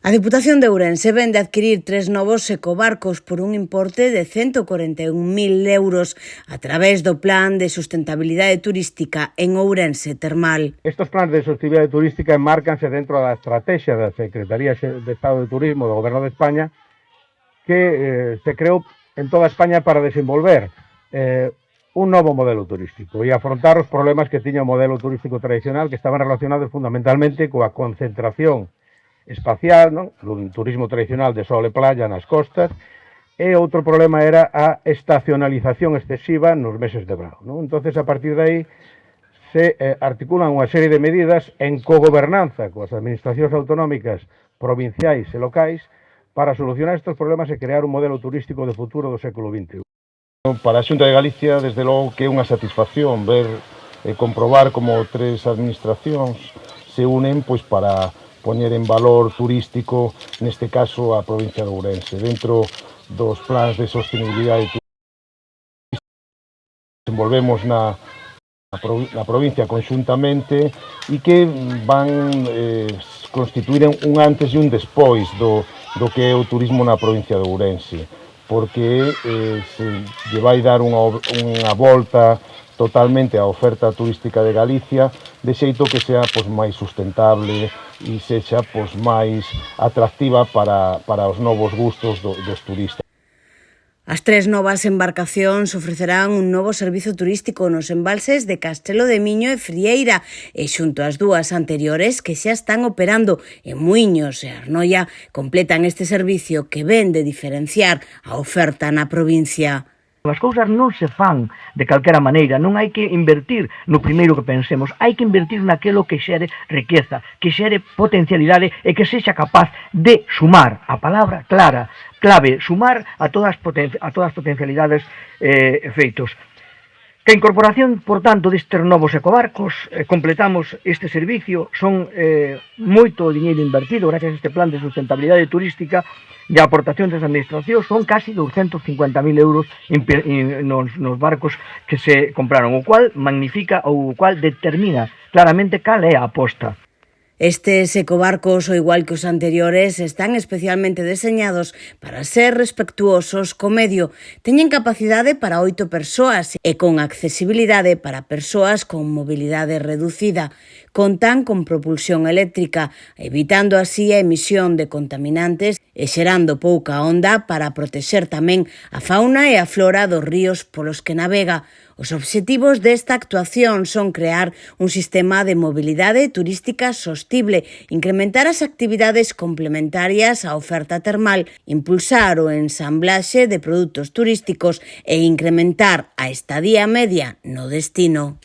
A Deputación de Ourense vende adquirir 3 novos ecobarcos por un importe de 141.000 euros a través do Plan de Sustentabilidade Turística en Ourense Termal. Estos planes de sostenibilidade turística enmárcanse dentro da estrategia da Secretaría de Estado de Turismo do Goberno de España que se creou en toda España para desenvolver un novo modelo turístico e afrontar os problemas que tiña o modelo turístico tradicional que estaban relacionados fundamentalmente coa concentración espacial, non? Un turismo tradicional de sol e playa nas costas, e outro problema era a estacionalización excesiva nos meses de verão, non? Entonces, a partir de aí, se articulan unha serie de medidas en cogobernanza coas administracións autonómicas provinciais e locais para solucionar estes problemas e crear un modelo turístico de futuro do século XXI. Para a Xunta de Galicia, desde logo que é unha satisfacción ver e comprobar como tres administracións se unen pois para poñer en valor turístico, neste caso a provincia de Ourense, dentro dos plans de sostenibilidade turística que desenvolvemos na provincia conxuntamente e que van constituir un antes e un despois do que é o turismo na provincia de Ourense, porque se lle vai dar unha volta totalmente a oferta turística de Galicia, de xeito que sea máis sustentable e sexa máis atractiva para os novos gustos dos turistas. As 3 novas embarcacións ofrecerán un novo servizo turístico nos embalses de Castelo de Miño e Frieira e xunto ás 2 anteriores que xa están operando en Muíños e Arnoia completan este servicio que ven de diferenciar a oferta na provincia. As cousas non se fan de calquera maneira, non hai que invertir no primeiro que pensemos, hai que invertir naquilo que xere riqueza, que xere potencialidade e que sexa capaz de sumar, a palabra clave, sumar a todas as potencialidades efeitos. Que a incorporación, por tanto, destes novos ecobarcos, completamos este servicio, son moito diñeiro invertido gracias a este plan de sustentabilidade turística e a aportación das administracións son casi 250.000 euros nos barcos que se compraron, o cual magnifica ou o cual determina claramente cal é a aposta. Estes ecobarcos, ao igual que os anteriores, están especialmente deseñados para ser respectuosos co medio. Teñen capacidade para 8 persoas e con accesibilidade para persoas con mobilidade reducida. Contan con propulsión eléctrica, evitando así a emisión de contaminantes e xerando pouca onda para protexer tamén a fauna e a flora dos ríos polos que navega. Os obxectivos desta actuación son crear un sistema de mobilidade turística sostible, incrementar as actividades complementarias á oferta termal, impulsar o ensamblaxe de produtos turísticos e incrementar a estadía media no destino.